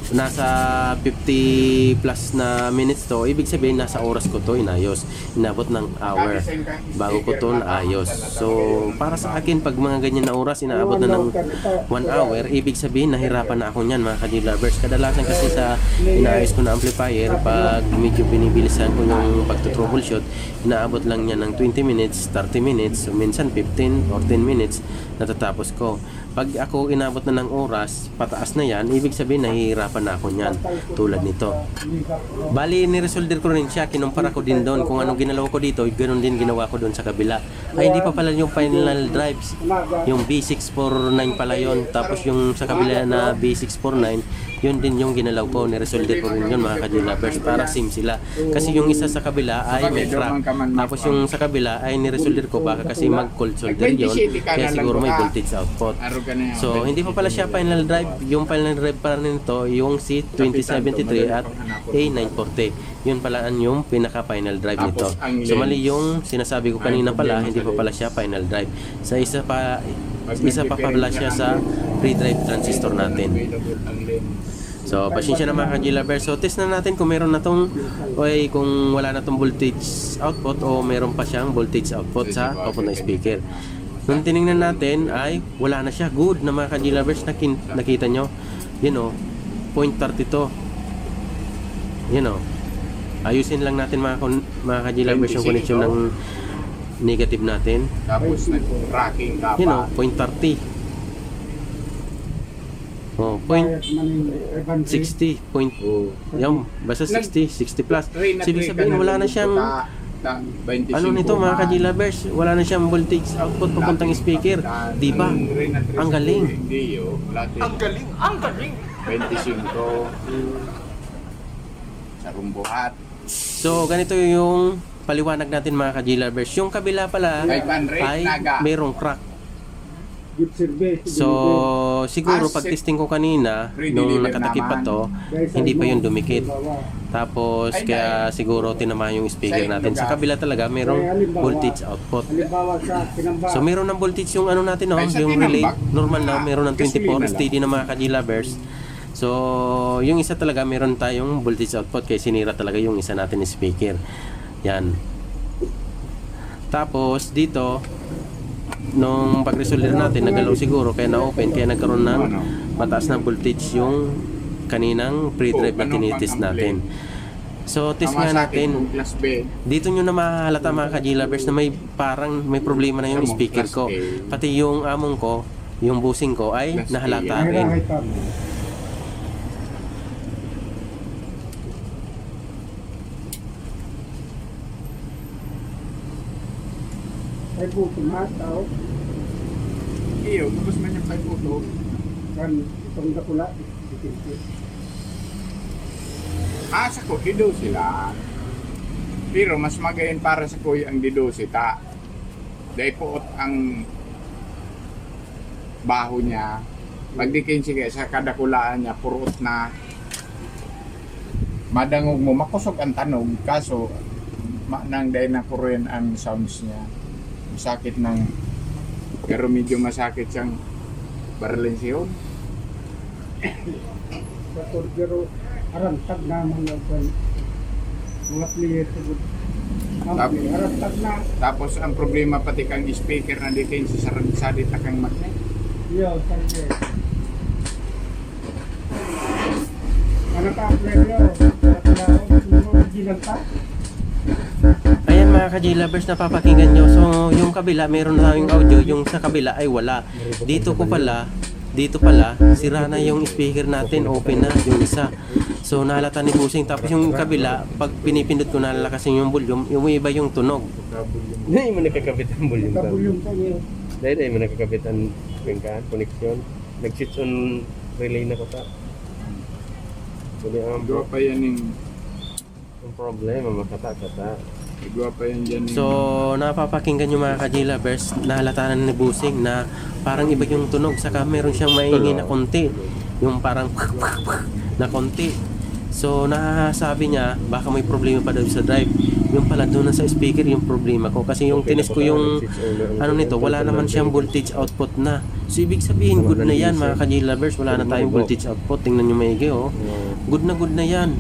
nasa 50 plus na minutes to, ibig sabihin nasa oras ko to inayos. Inabot ng hour bago ko to naayos. So para sa akin, pag mga ganyan na oras inaabot na ng 1 hour, ibig sabihin nahirapan na ako niyan mga ka-G-lovers. Kadalasan kasi sa inaayos ko na amplifier, pag medyo binibilisan ko yung pagto-troubleshoot, inaabot lang niya ng 20 minutes, 30 minutes, so minsan 15 or 10 minutes natatapos ko. Pag ako inabot na ng oras, pataas na yan, ibig sabihin nahihirapan na ako niyan, tulad nito. Bali, niresolder ko rin siya, kinumpara ko din doon. Kung anong ginalaw ko dito, ganoon din ginawa ko doon sa kabila. Ay, hindi pa pala yung final drives, yung B649 pala yon. Tapos yung sa kabila na B649, yun din yung ginalaw ko, niresolder ko rin yun mga ka-G-lovers, para same sila. Kasi yung isa sa kabila ay may crack, tapos yung sa kabila ay niresolder ko, baka kasi mag-cold solder yun, kaya siguro may voltage output. So hindi pa pala siya final drive. Yung final drive pa rin ito, yung C2073 at A940. Yun pala yung pinaka final drive nito. So mali yung sinasabi ko kanina pala, hindi pa pala siya final drive. Sa isa pa pala siya sa pre-drive transistor natin. So pasensya na mga ka-G-lovers. So test na natin kung meron na tong, kung wala na tong voltage output o meron pa siyang voltage output sa papunta speaker. Nung tinignan natin ay wala na siya. Good na mga ka-G-lovers, nakita nyo, you know, 0.32. You know, ayusin lang natin mga ka-G-lovers yung connection ng negative natin. Tapos nag-tracking ka pa. You know, 0.30. Oh, 0.60. Yan, basta 60 plus. So, ibig sabihin wala na siyang ano nito mga ka-G-lovers, wala na siyang voltage output papuntang speaker. Di ba? Ang galing. Ang galing. 25 sa rumbuhat. So ganito yung paliwanag natin mga ka-G-lovers. Yung kabila pala 500 ay naga. mayroong crack. gift service. So siguro pag testing ko kanina nung nakatakip pa to, hindi pa yung dumikit. Tapos kaya siguro tinama yung speaker natin. Sa kabila talaga mayroong voltage output. Halimbawa sa Kinamba. So meron ng voltage yung ano natin, no? Yung relay normal na, meron ng 24 steady na mga ka-G-lovers. So yung isa talaga meron tayong voltage output, kaya sinira talaga yung isa natin speaker. Yan. Tapos dito nung pag-resolder natin nagalaw siguro, kaya na-open, kaya nagkaroon ng mataas na voltage yung kaninang pre-drive na tinitest natin. So test nga natin. Dito nyo na mahalata mga ka-G-lovers na may parang may problema na yung speaker ko. Pati yung among ko, yung busing ko ay nahalata rin. Ay buto mataw. Iyo, tapos man yung 5 puto. Kan itong dakula. Itinti. Sa ko, dido sila. Pero mas magayon para sa kuya ang didosi ta. Dahil puot ang baho niya. Pagdikin siya sa kadakulaan niya, purot na madangog mo, makusog ang tanog. Kaso, nang dahil na kuruin ang sounds niya. Masakit ng, pero medyo masakit siyang barlensyon. Pero arantag na mga kan. Mga player siguro. Arantag na. Tapos ang problema pati kang speaker na dikin sa sarang-salit na kang magnet. Yo, sige. Ano ka player yo? Ginagta. Ayan mga ka-J-Lovers, napapakinggan nyo. So yung kabila, meron na tayong audio. Yung sa kabila ay wala. Dito pala, sira na yung speaker natin. Open na yung isa. So nahalata ni Busing. Tapos yung kabila, pag pinipindot ko nalakasin yung volume, iba yung tunog. Hindi mo nakakabit ang volume ka. Kabulyong kayo. Dahil mo nakakabit ang connection. Nag-switch on relay na ko ta. Jadi Igwa pa yan ang problema makata-kata. Igwa pa yan dyan So napapakinggan yung mga ka-J-Lovers, nahalata na ni Busing na parang iba yung tunog. Saka meron siyang maingay na konti. Yung parang na konti. So nasabi niya baka may problema pa daw sa drive. Yung pala doon na sa speaker yung problema ko. Kasi yung tinis ko yung ano nito, wala naman siyang voltage output na. So ibig sabihin good na yan mga ka-J-Lovers. Wala na tayong voltage output. Tingnan nyo maigi oh. Good na yan.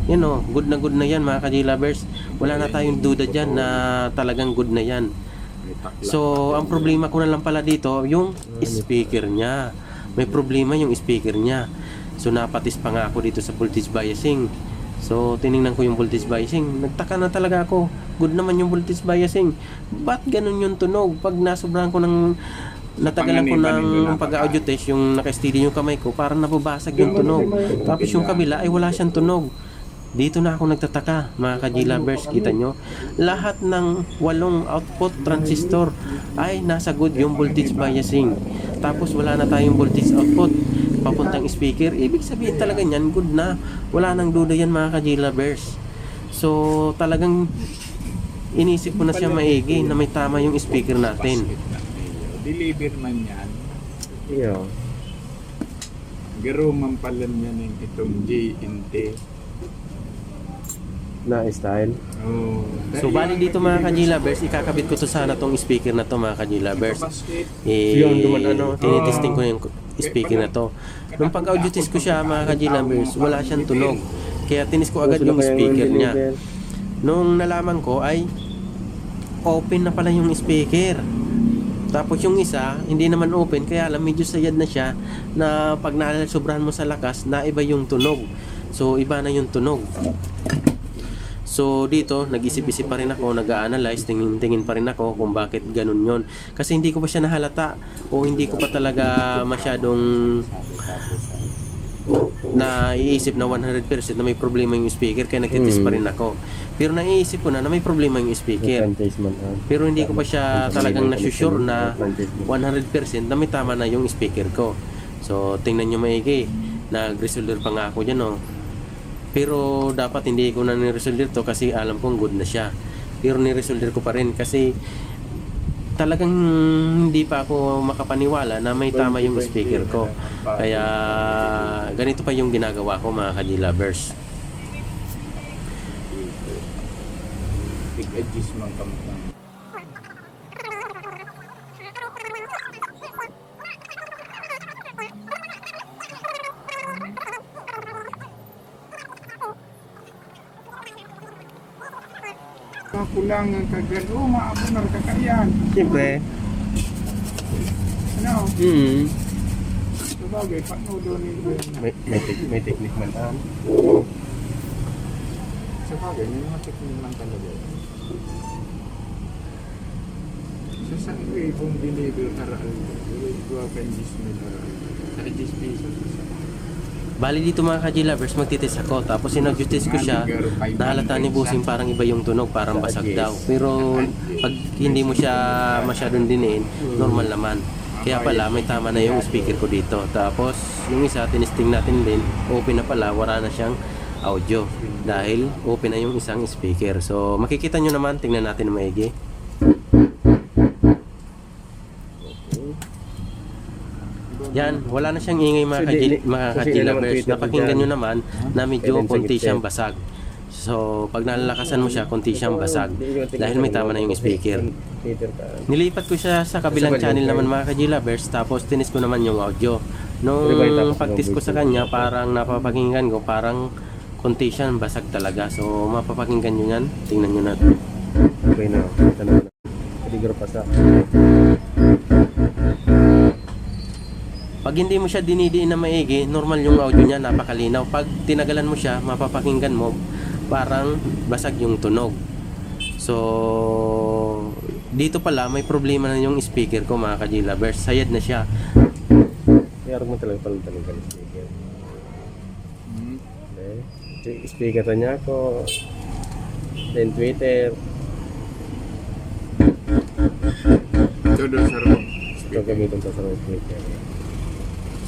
Yan oh, good na yan mga ka-J-Lovers. Wala na tayong duda dyan na talagang good na yan. So ang problema ko na lang pala dito yung speaker niya. May problema yung speaker niya. So napatis pa nga ako dito sa voltage biasing. So tiningnan ko yung voltage biasing. Nagtaka na talaga ako. Good naman yung voltage biasing. Ba't ganun yung tunog? Pag nasobrahan ko ng natagalan ko ng pag-audio test, yung naka-steady yung kamay ko, parang nababasag yung tunog. Tapos yung kabila ay wala siyang tunog. Dito na ako nagtataka mga ka-J-Lovers, kita nyo. Lahat ng 8 output transistor ay nasa good yung voltage biasing. Tapos wala na tayong voltage output papuntang speaker. Ibig sabihin talaga yan, good na. Wala nang duda yan mga ka-J-Lovers. So talagang inisip ko na siya maigi na may tama yung speaker natin. Deliver man yan. Iyo. Garo man pala yan itong JNT. Na style. Oh. So bali dito mga ka-J-Lovers, ikakabit ko to sana tong speaker na to mga ka-J-Lovers. Yung duman ano? Tinitesting ko yung speaker na to. Nung pag-audio test ko siya mga ka-J-Lovers, wala siyang tunog. Kaya tinis ko agad yung speaker niya. Nung nalaman ko ay open na pala yung speaker. Tapos yung isa, hindi naman open, kaya alam medyo sayad na siya na pag sobrahan mo sa lakas, na iba yung tunog. So iba na yung tunog. So dito, nag-isip-isip pa rin ako, nag-a-analyze, tingin pa rin ako kung bakit ganun yon. Kasi hindi ko pa siya nahalata o hindi ko pa talaga masyadong naiisip na 100% na may problema yung speaker, kaya nagtitest pa rin ako. Pero naiisip ko na may problema yung speaker. Pero hindi ko pa siya talagang nasusure na 100% na may tama na yung speaker ko. So tingnan nyo maigi, nag-resolder pa nga ako dyan oh. Pero dapat hindi ko na ni-resolder to kasi alam kong good na siya. Pero ni-resolder ko pa rin kasi talagang hindi pa ako makapaniwala na may tama yung speaker ko. Kaya ganito pa yung ginagawa ko mga ka-J-Lovers. Big-adjust man kamutang. Kulangan kagad. Maabo na kakayan. Siyempre. Ano? Sabagay, panudo ni May technique man ah. Sabagay, may mga technique lang talaga. Sa kung deliver karaan, gawa ka yung 10 mil karaan. Sa 10 pesos. Bali dito mga ka-G-Lovers, magtitis ako. Tapos sinag-test ko siya, nahalata ni Busing parang iba yung tunog, parang basag daw. Pero pag hindi mo siya masyadong diniin, normal naman. Kaya pala, may tama na yung speaker ko dito. Tapos yung isa, tinisting natin din, open na pala, wala na siyang audio. Dahil open na yung isang speaker. So makikita nyo naman, tingnan natin na maigi. Yan, wala na siyang ingay mga ka-G-Lovers. Napakinggan nyo naman na medyo konti siyang basag. So, pag nalalakasan mo siya, konti siyang basag. Dahil may tama na yung speaker. Nilipat ko siya sa kabilang channel naman mga ka-G-Lovers. Tapos tinis ko naman yung audio. Nung pag-test ko sa kanya, parang napapakinggan ko, parang konti siyang basag talaga. So, mapapakinggan nyo yan. Tingnan nyo natin. Okay na. Tanong na. Kaligro pa sa. Pag hindi mo siya dinidiin na maigi, normal yung audio niya, napakalinaw. Pag tinagalan mo siya, mapapakinggan mo, parang basag yung tunog. So, dito pala, may problema na yung speaker ko mga ka-G-Lovers. Sayad na siya. Kaya mo talaga palang ka ng speaker. Okay. Speaker na niya ako. Then Twitter. Ito doon sa room. Ito gamitin ko sa Twitter.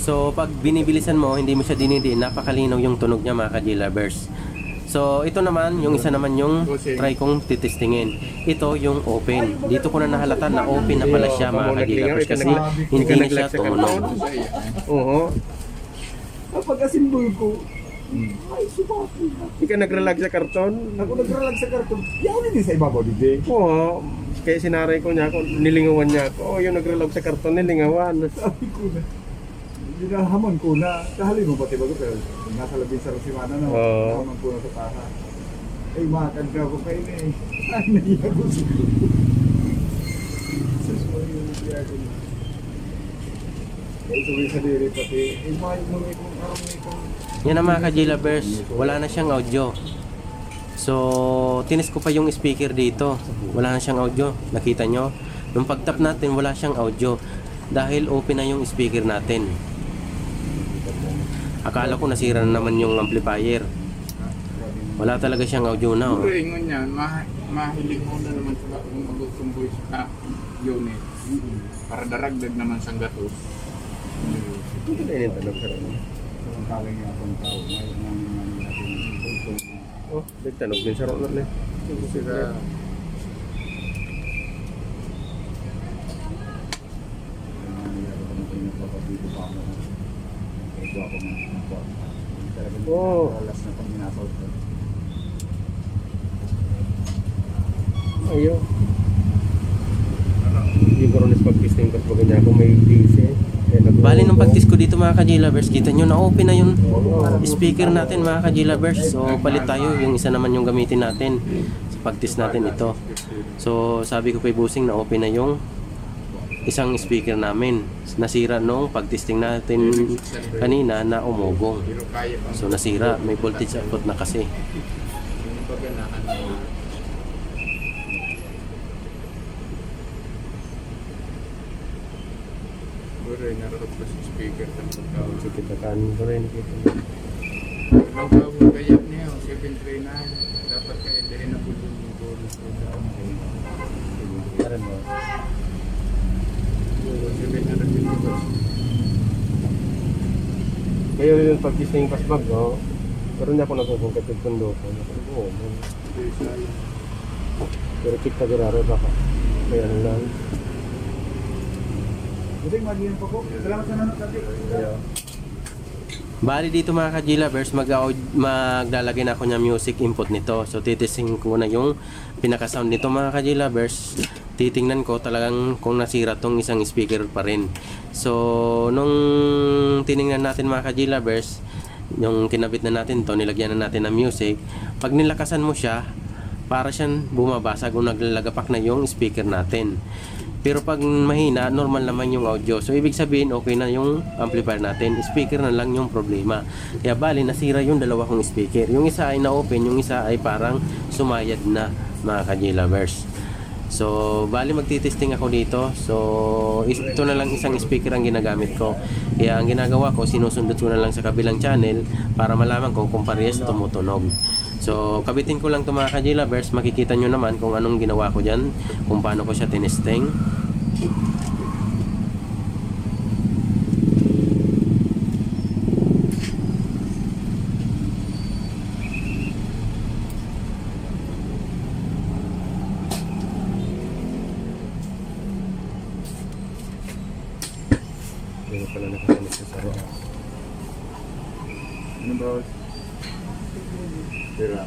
So, pag binibilisan mo, hindi mo siya dinidiin, napakalinaw yung tunog niya mga ka-G-Lovers. So, ito naman, yung isa naman yung try kong titestingin. Ito yung open. Dito ko na nahalata na open na pala siya mga ka-G-Lovers kasi hindi na siya tumunog. Oo. Kapag asimbol ko, ay, sumakin na. Hindi ka nag-relax sa karton? Ako nagralag sa karton. Yaw din sa ibabaw, di Oo. Kaya sinaray ko niya ako, nilingawan niya ako. Oh, yung nag-relax sa karton, nilingawan. Sabi ko na. Dinahamon ko na. Kahalin mo ba tibago pero nasa labing sa Rosimana na. Oo. Nahamon ko na sa taha. Ay, makakad ka ko kayo na eh. Ay, nahiya ko siguro. Sus, yung nagyago na. Ay, sabi sa diri pati. Ay, mahal mo may kung araw may kung. Yan ang mga ka-G-Lovers, wala na siyang audio. So, tinis ko pa yung speaker dito. Wala na siyang audio. Nakita nyo? Nung pag-tap natin, wala siyang audio. Dahil open na yung speaker natin. Akala ko nasira na naman yung amplifier. Wala talaga siyang audio na. Pero ingon yan, mahilig mo na naman sa kung mag-tumboy sa unit. Para daragdag naman sa gatos. Ito na yung tanong sa rin. Ang kaling nga akong tao. Ngayon namin natin yung pulpul na. Oh, nagtanong din sa rin ulit. Sila, Oh. Alas na pang minasaw ko. Ayo. Yung koronis pag-testing kasi baga niya ako may DC. Bali nung pag-test ko dito mga ka-G-Lovers, kita nyo na open na yung speaker natin mga ka-G-Lovers. So palit tayo, yung isa naman yung gamitin natin sa pag-test natin ito. So sabi ko kay Busing na open na yung isang speaker namin. Nasira nung pag-testing natin kanina na umugong. pero kaya pang So nasira, may voltage output na kasi. yung paganahan mo. Siguro ay nararap pa sa speaker ng pagkawal. So kita kan ko rin kita. Ang bawal kaya niya, 739. Dapat kaya dahil na po yung bonus ko down. Karon mo. 750. Kaya yung pag-testing pasbag no. Pero niya ako nagkukungkat yung pundo ko. Oo. Pero kita gararo baka. Kaya ano lang. Buti magiyan pa ko. Salamat sa nanonood natin. Kaya Bali dito mga ka-G-Lovers, maglalagay na ako ng music input nito. So titising ko na yung pinaka-sound nito mga ka-G-Lovers. Titingnan ko talagang kung nasira tong isang speaker pa rin. So nung tiningnan natin mga ka-G-Lovers, yung kinabit na natin to, nilagyan na natin ng music. Pag nilakasan mo siya, para siyang bumabasag o naglalagapak na yung speaker natin. Pero pag mahina, normal naman yung audio. So ibig sabihin okay na yung amplifier natin. Speaker na lang yung problema. Kaya bali nasira yung dalawa kong speaker. Yung isa ay na-open, yung isa ay parang sumayad na mga ka-G-Lovers. So, bali magtitesting ako dito. So, ito na lang isang speaker ang ginagamit ko. Kaya ang ginagawa ko, sinusundot ko na lang sa kabilang channel para malaman kung parehas tumutunog. So, kabitin ko lang ito mga ka-J-Lovers. Makikita nyo naman kung anong ginawa ko dyan, kung paano ko siya tinesting. Hindi pala nakakamit sa saro. Ano bro? Sira.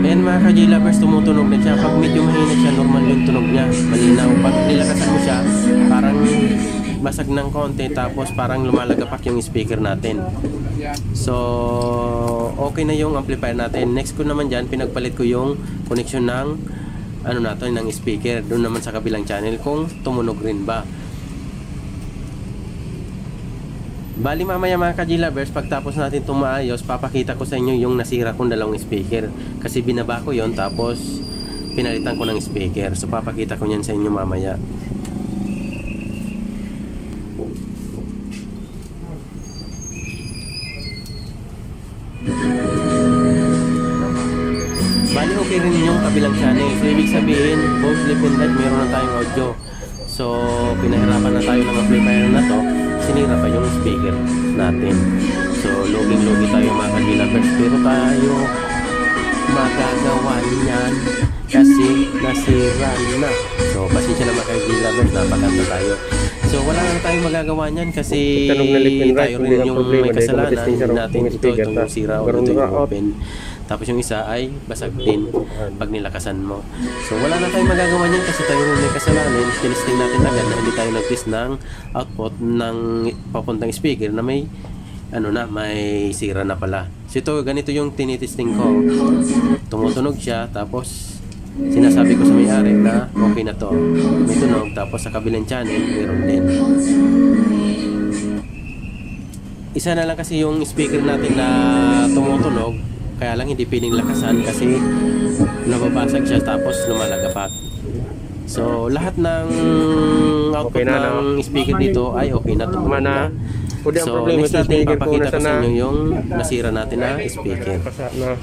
Ayan mga ka-J-Lovers, tumutunog na siya. Pag medyo mahina siya, normal yung tunog niya. Malinaw. Pag nilakasan mo siya, parang basag ng konti, tapos parang lumalagapak yung speaker natin. So, okay na yung amplifier natin. Next ko naman dyan, pinagpalit ko yung connection ng ng speaker. Doon naman sa kabilang channel kung tumunog rin ba. Bali mamaya mga ka-J-Lovers, pagtapos natin itong maayos, papakita ko sa inyo yung nasira kong dalawang speaker. Kasi binaba ko yon, tapos pinalitan ko ng speaker. So papakita ko yan sa inyo mamaya. Bali okay rin yung kabilang channel. So ibig sabihin, both left and right meron na tayong audio. So pinahirapan na tayo ng amplifier na to, sinira pa yung speaker natin. So loging-logi tayo mga ka-J-Lovers, pero tayo magagawa niyan kasi nasira na. So pasensya na mga ka-J-Lovers, napaganda tayo. So wala na tayong magagawa niyan kasi Tanong na left and right, tayo hindi rin na yung problema may dahil kasalanan. mag-testing siya Hindi ng natin ito, speaker itong ta. yung sira o Karoon ito na yung off. open. Tapos yung isa ay basag din pag nilakasan mo. So wala na tayong magagawa niyan kasi tayo rin may kasalanan. Tinisting natin agad na hindi tayo nag-test ng output ng papuntang speaker na may may sira na pala. So ito, ganito yung tinitesting ko. Tumutunog siya, tapos sinasabi ko sa may-ari na okay na to. May tunog, tapos sa kabilang channel, meron din. Isa na lang kasi yung speaker natin na tumutunog, kaya lang hindi piling lakasan kasi nababasag siya tapos lumalagapak. So lahat ng output Okay na, ng speaker dito ay okay na, tumunog na. Kundi ang So problema next sa natin speaker ko papakita nasa ko sa na inyo yung nasira natin na speaker. pasa na.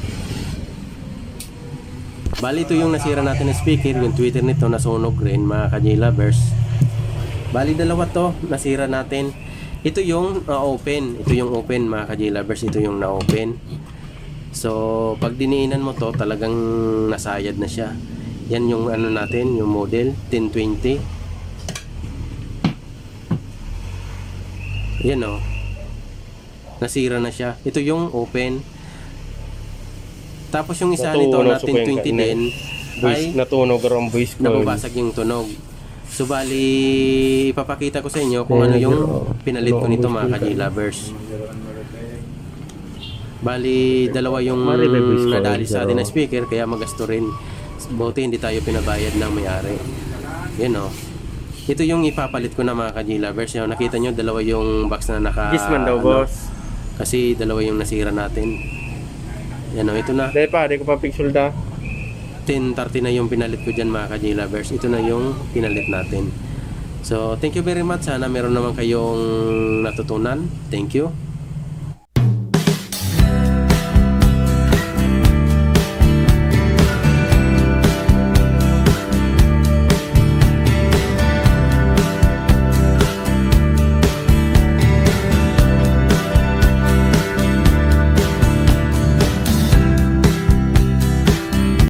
Bali ito yung nasira natin na speaker, yung tweeter nito nasunog rin mga ka-J-Lovers. Bali dalawa to nasira natin. Ito yung open, ito yung open mga ka-J-Lovers, ito yung na-open. So pag diniinan mo to, talagang nasayad na siya. Yan yung natin, yung model 1020. Yan nasira na siya. Ito yung open. Tapos yung isa nito na 1020 din ay natunog ang voice ko. nababasag yung tunog. So bali ipapakita ko sa inyo kung ano yung pinalit ko nito mga ka-J-Lovers. Bali dalawa yung nadali sa atin na speaker, kaya magasto rin. Buti hindi tayo pinabayad ng may-ari. Yan ito yung ipapalit ko na mga ka-J-Lovers. Nakita nyo, dalawa yung box na naka Gisman daw boss. kasi dalawa yung nasira natin. Yan ito na. Dahil pa, di ko pa pixel da. 1030 na yung pinalit ko dyan mga ka-J-Lovers. Ito na yung pinalit natin. So thank you very much. Sana meron naman kayong natutunan. Thank you.